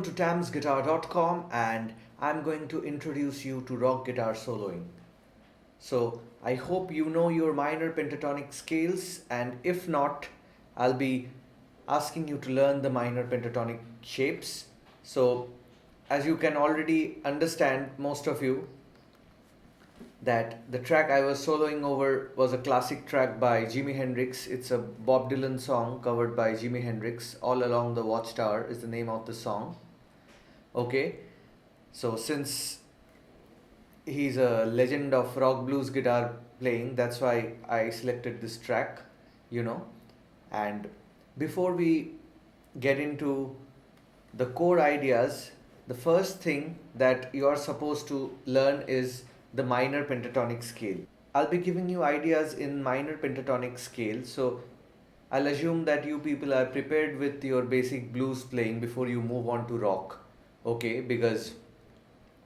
to Tamsguitar.com and I'm going to introduce you to rock guitar soloing. So I hope you know your minor pentatonic scales, and if not, I'll be asking you to learn the minor pentatonic shapes. So as you can already understand, most of you, that the track I was soloing over was a classic track by Jimi Hendrix. It's a Bob Dylan song covered by Jimi Hendrix. All Along the Watchtower is the name of the song. Okay, so since he's a legend of rock blues guitar playing, that's why I selected this track, you know. And before we get into the core ideas, the first thing that you are supposed to learn is the minor pentatonic scale. I'll be giving you ideas in minor pentatonic scale, so I'll assume that you people are prepared with your basic blues playing before you move on to rock. Okay, because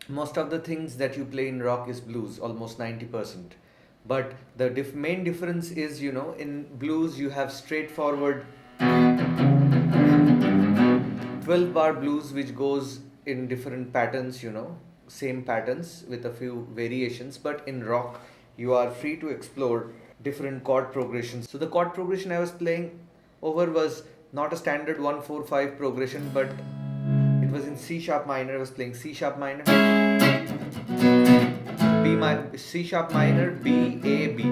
most of the things that you play in rock is blues, almost 90%. But the main difference is, in blues you have straightforward 12 bar blues which goes in different patterns, same patterns with a few variations. But in rock you are free to explore different chord progressions. So the chord progression I was playing over was not a standard 1-4-5 progression, but it was in C sharp minor. I was playing C sharp minor, C sharp minor, B, A, B.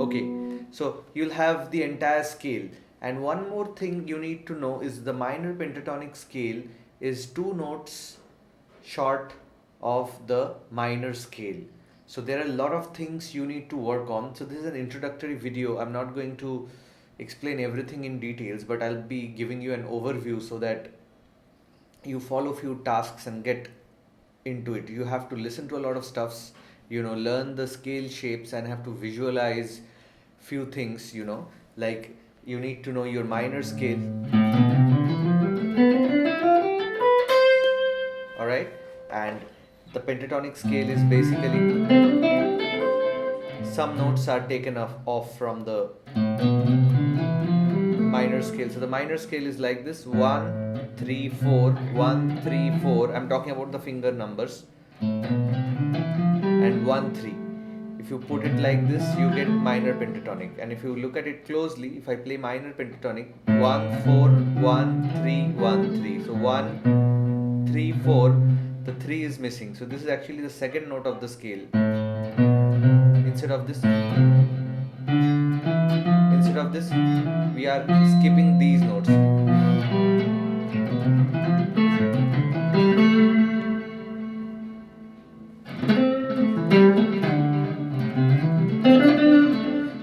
Okay, so you'll have the entire scale. And one more thing you need to know is the minor pentatonic scale is 2 notes short of the minor scale. So there are a lot of things you need to work on. So this is an introductory video. I'm not going to explain everything in details, but I'll be giving you an overview so that you follow few tasks and get into it. You have to listen to a lot of stuffs, learn the scale shapes and have to visualize few things, like you need to know your minor scale. Alright, and the pentatonic scale is basically some notes are taken off from the minor scale. So the minor scale is like this: 1 3 4 1 3 4. I'm talking about the finger numbers, and 1 3. If you put it like this, you get minor pentatonic. And if you look at it closely, if I play minor pentatonic, 1 4 1 3 1 3. So 1 3 4, the 3 is missing. So this is actually the second note of the scale. Instead of this, we are skipping these notes.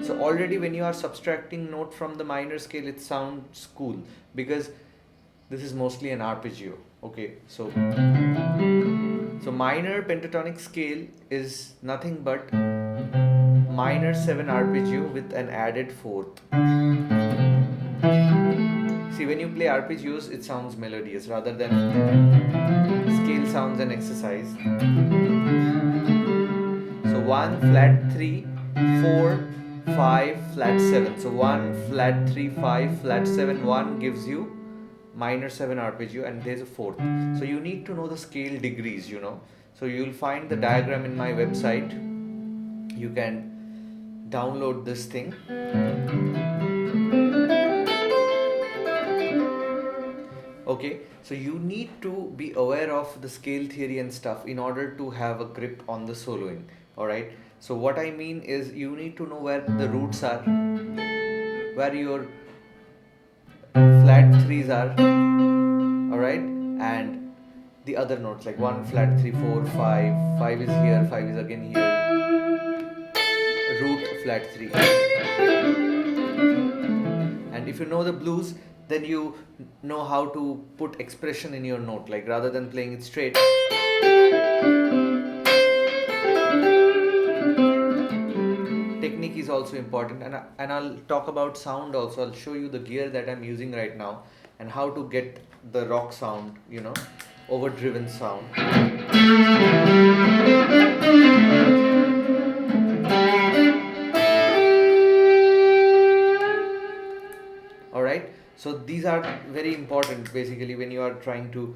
So already when you are subtracting note from the minor scale, it sounds cool because this is mostly an arpeggio. Okay, so minor pentatonic scale is nothing but minor 7 arpeggio with an added fourth. See, when you play arpeggios, it sounds melodious rather than scale sounds an exercise. So 1 flat 3 4 5 flat 7. So 1 flat 3 5 flat 7 1 gives you minor 7 arpeggio, and there's a fourth. So you need to know the scale degrees, So you'll find the diagram in my website. You can download this thing. Okay, so you need to be aware of the scale theory and stuff in order to have a grip on the soloing. Alright, so what I mean is you need to know where the roots are, where your flat 3s are, alright, and the other notes like 1 flat 3 4 5, 5 is here, 5 is again here, root flat 3. And if you know the blues, then you know how to put expression in your note, like rather than playing it straight, technique is also important. And I'll talk about sound also. I'll show you the gear that I'm using right now and how to get the rock sound, overdriven sound. Alright, so these are very important basically when you are trying to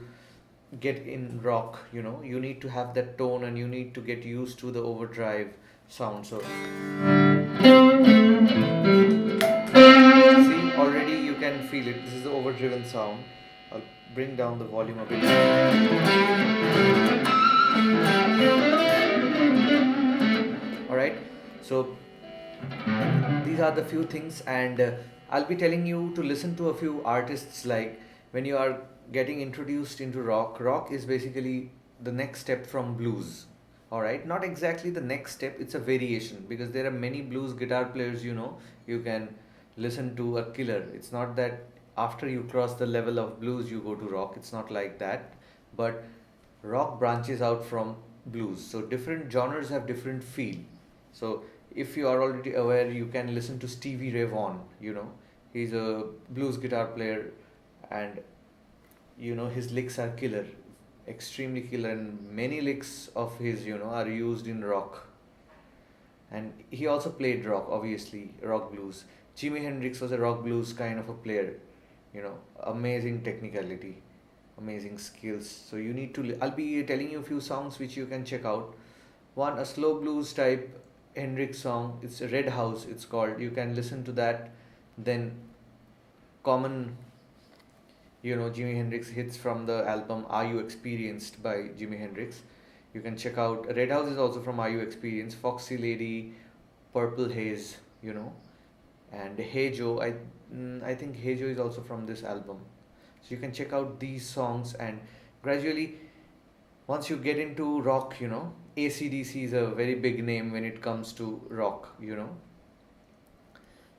get in rock, you need to have that tone and you need to get used to the overdrive sound. So see, already you can feel it. This is the overdriven sound. I'll bring down the volume a bit. All right. So these are the few things, and I'll be telling you to listen to a few artists. Like when you are getting introduced into rock is basically the next step from blues. All right, not exactly the next step, it's a variation, because there are many blues guitar players, you can listen to a killer. It's not that after you cross the level of blues you go to rock, it's not like that. But rock branches out from blues, so different genres have different feel. So if you are already aware, you can listen to Stevie Ray Vaughan. He's a blues guitar player, and his licks are killer, extremely killer, and many licks of his are used in rock. And he also played rock, obviously, rock blues. Jimi Hendrix was a rock blues kind of a player, amazing technicality, amazing skills. So you need to I'll be telling you a few songs which you can check out. One, a slow blues type Hendrix song, it's Red House, it's called. You can listen to that. Then common, Jimi Hendrix hits from the album Are You Experienced by Jimi Hendrix. You can check out Red House is also from Are You Experienced, Foxy Lady, Purple Haze, and Hey Joe. I think Hey Joe is also from this album. So you can check out these songs, and gradually, once you get into rock, AC/DC is a very big name when it comes to rock.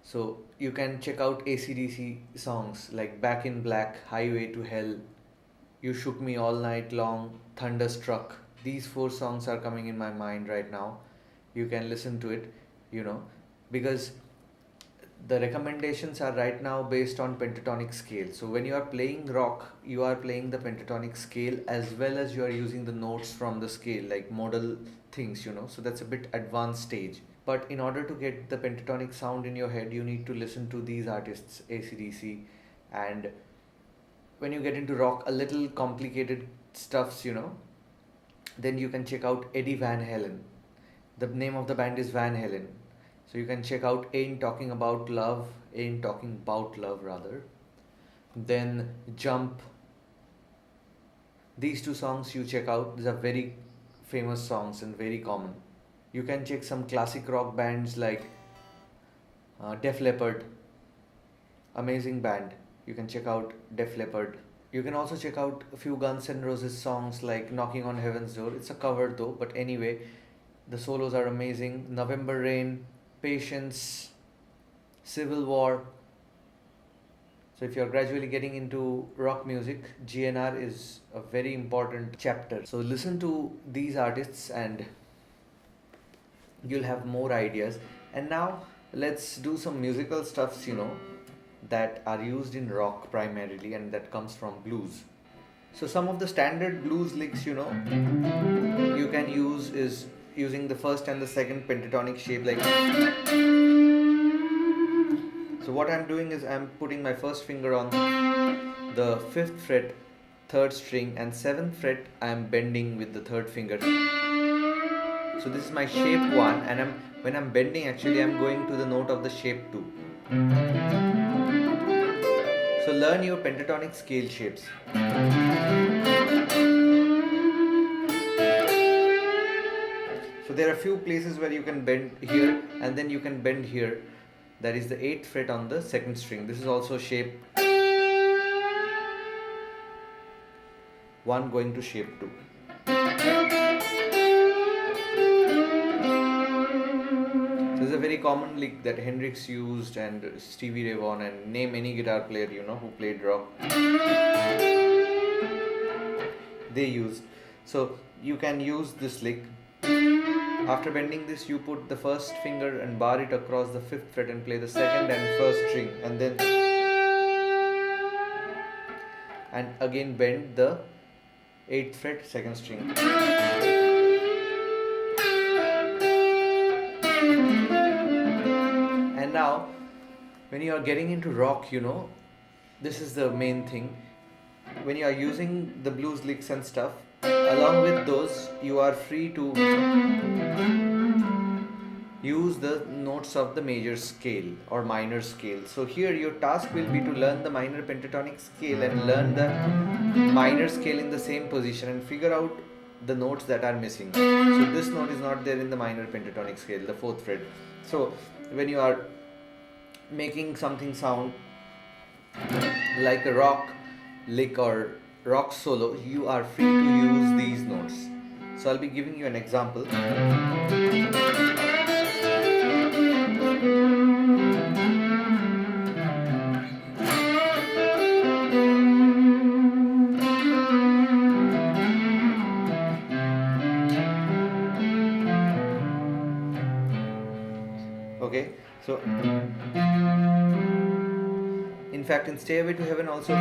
So you can check out AC/DC songs like Back in Black, Highway to Hell, You Shook Me All Night Long, Thunderstruck. These four songs are coming in my mind right now. You can listen to it, you know, because the recommendations are right now based on pentatonic scale. So when you are playing rock, you are playing the pentatonic scale as well as you are using the notes from the scale, like modal things. So that's a bit advanced stage. But in order to get the pentatonic sound in your head, you need to listen to these artists, AC/DC. And when you get into rock, a little complicated stuffs, then you can check out Eddie Van Halen. The name of the band is Van Halen. So you can check out Ain't Talking About Love, Ain't Talking About Love rather. Then Jump. These two songs you check out. These are very famous songs and very common. You can check some classic rock bands like Def Leppard. Amazing band. You can check out Def Leppard. You can also check out a few Guns N' Roses songs like Knocking on Heaven's Door. It's a cover though, but anyway, the solos are amazing. November Rain, Patience, Civil War. So if you're gradually getting into rock music, GNR is a very important chapter. So listen to these artists and you'll have more ideas. And now let's do some musical stuffs, that are used in rock primarily and that comes from blues. So some of the standard blues licks, you can use is using the first and the second pentatonic shape like. So what I'm doing is I'm putting my first finger on the 5th fret, 3rd string, and 7th fret I'm bending with the 3rd finger. So this is my shape 1, and when I'm bending actually I'm going to the note of the shape 2. So learn your pentatonic scale shapes. So there are few places where you can bend here and then you can bend here. That is the 8th fret on the 2nd string. This is also shape 1 going to shape 2. This is a very common lick that Hendrix used and Stevie Ray Vaughan, and name any guitar player who played rock. They used. So you can use this lick. After bending this, you put the first finger and bar it across the 5th fret and play the 2nd and 1st string, and then again bend the 8th fret 2nd string. And now when you are getting into rock, this is the main thing. when you are using the blues licks and stuff, along with those, you are free to use the notes of the major scale or minor scale. So here your task will be to learn the minor pentatonic scale and learn the minor scale in the same position and figure out the notes that are missing. So this note is not there in the minor pentatonic scale, the fourth fret. So when you are making something sound like a rock lick or rock solo, you are free to use these notes. So I'll be giving you an example. Okay, so in fact in Stairway to Heaven also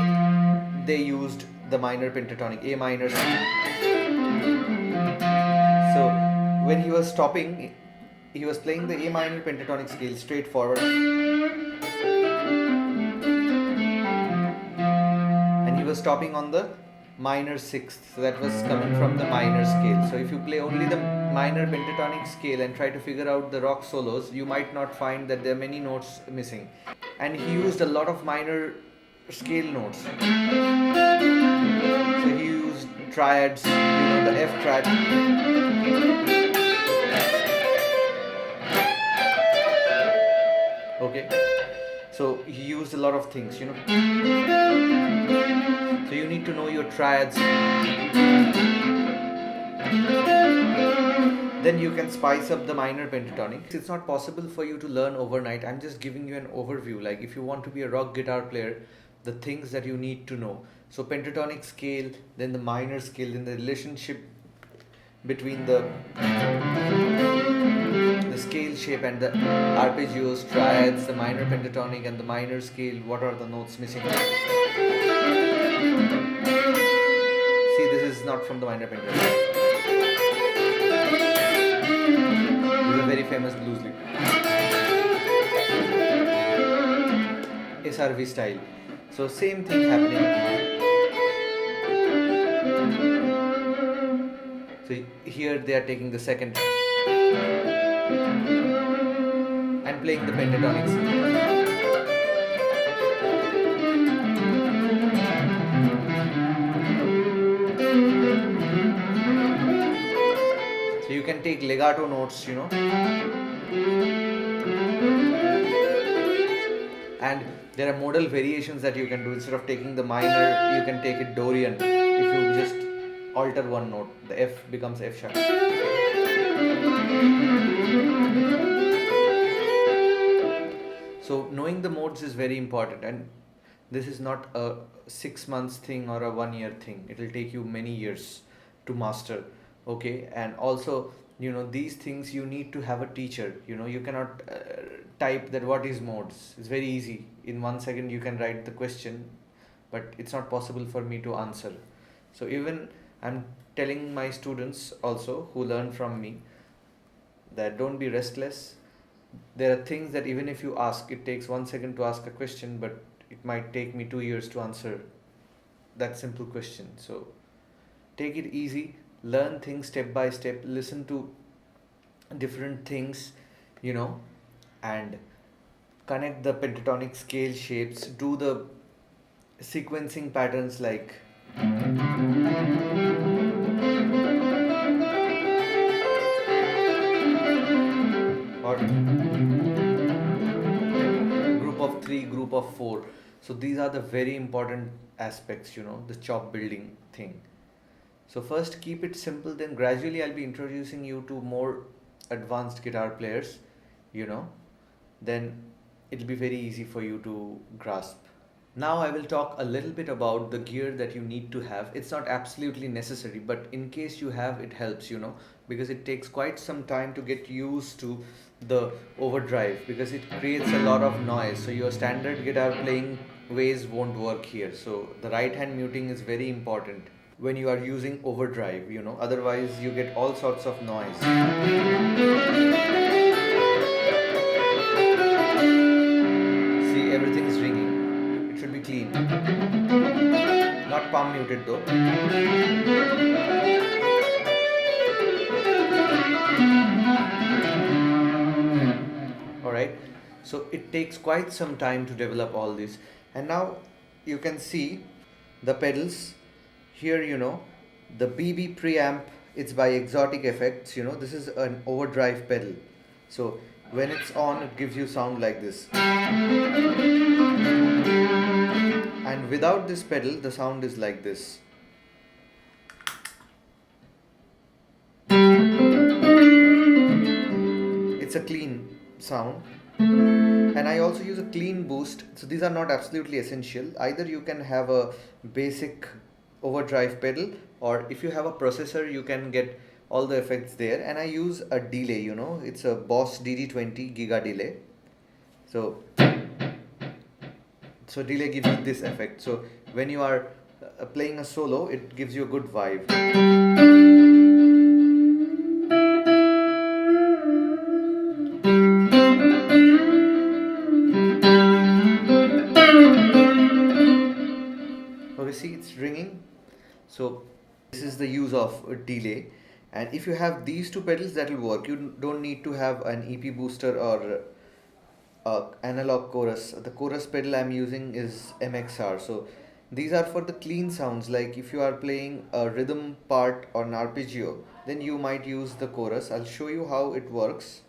they used the minor pentatonic A minor. So when he was stopping, he was playing the A minor pentatonic scale straightforward, and he was stopping on the minor sixth, so that was coming from the minor scale. So if you play only the minor pentatonic scale and try to figure out the rock solos, you might not find that there are many notes missing. And he used a lot of minor scale notes. So he used triads, the F triad. Okay, so he used a lot of things, So you need to know your triads. Then you can spice up the minor pentatonic. It's not possible for you to learn overnight. I'm just giving you an overview. Like if you want to be a rock guitar player, the things that you need to know. So pentatonic scale, then the minor scale, then the relationship between the scale shape and the arpeggios, triads, the minor pentatonic and the minor scale. What are the notes missing? See, this is not from the minor pentatonic. This is a very famous blues lick. SRV style. So same thing happening. So here they are taking the second and playing the pentatonics. So you can take legato notes, and there are modal variations that you can do. Instead of taking the minor, you can take it Dorian. If you just alter one note, the F becomes F sharp. So knowing the modes is very important, and this is not a 6 months thing or a 1 year thing. It will take you many years to master. Okay, and also these things you need to have a teacher. You cannot type that what is modes. It's very easy. In 1 second you can write the question, but it's not possible for me to answer. So even I'm telling my students also who learn from me that don't be restless. There are things that even if you ask, it takes 1 second to ask a question, but it might take me 2 years to answer that simple question. So take it easy, learn things step by step, listen to different things, and connect the pentatonic scale shapes, do the sequencing patterns like or group of 3, group of 4. So these are the very important aspects, the chop building thing. So first keep it simple, then gradually I'll be introducing you to more advanced guitar players, then it'll be very easy for you to grasp. Now I will talk a little bit about the gear that you need to have. It's not absolutely necessary, but in case you have, it helps, because it takes quite some time to get used to the overdrive, because it creates a lot of noise. So your standard guitar playing ways won't work here. So the right hand muting is very important when you are using overdrive, otherwise you get all sorts of noise. See, everything is ringing. It should be clean, not palm muted though. Alright, so it takes quite some time to develop all this, and now you can see the pedals here, the BB preamp, it's by Exotic Effects, this is an overdrive pedal. So when it's on, it gives you sound like this, and without this pedal the sound is like this. It's a clean sound, and I also use a clean boost. So these are not absolutely essential. Either you can have a basic overdrive pedal, or if you have a processor you can get all the effects there. And I use a delay, it's a Boss DD20 giga delay. So delay gives you this effect. So when you are playing a solo, it gives you a good vibe. Okay, see, it's ringing. So this is the use of a delay, and if you have these two pedals, that will work. You don't need to have an EP booster or analog chorus. The chorus pedal I'm using is MXR. So these are for the clean sounds, like if you are playing a rhythm part or an arpeggio, then you might use the chorus. I'll show you how it works.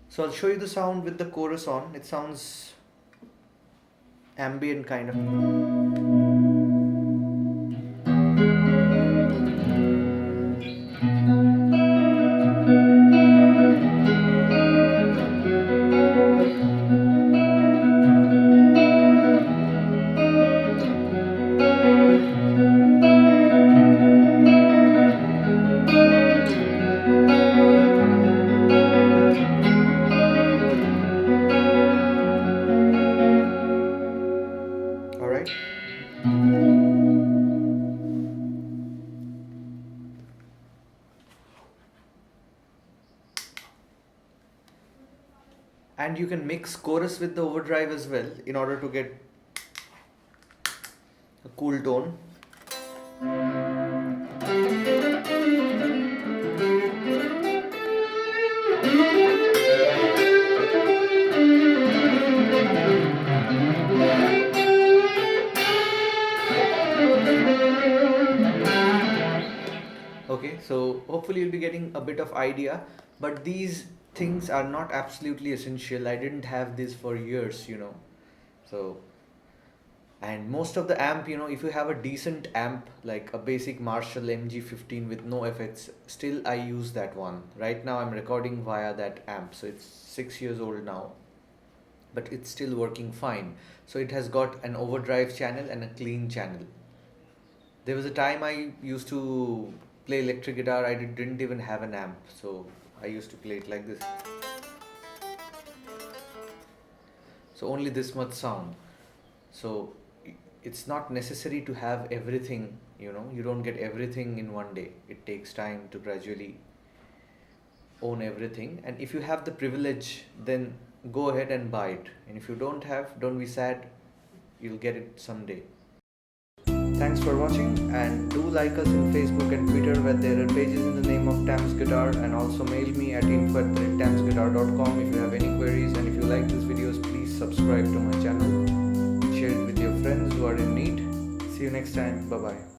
So I'll show you the sound with the chorus on. It sounds ambient kind of. Alright. And you can mix chorus with the overdrive as well in order to get a cool tone. Okay, so hopefully you'll be getting a bit of idea, but these things are not absolutely essential. I didn't have this for years, so, and most of the amp, if you have a decent amp like a basic Marshall MG15 with no effects, still I use that one. Right now I'm recording via that amp, so it's 6 years old now, but it's still working fine. So it has got an overdrive channel and a clean channel. There was a time I used to play electric guitar, I didn't even have an amp, so I used to play it like this. So only this much sound. So it's not necessary to have everything, you don't get everything in one day. It takes time to gradually own everything, and if you have the privilege, then go ahead and buy it, and if you don't have, don't be sad, you'll get it someday. Thanks for watching, and do like us in Facebook and Twitter, where there are pages in the name of Tamsguitar, and also mail me at info@tamsguitar.com if you have any queries. And if you like these videos, please subscribe to my channel, share it with your friends who are in need. See you next time. Bye bye.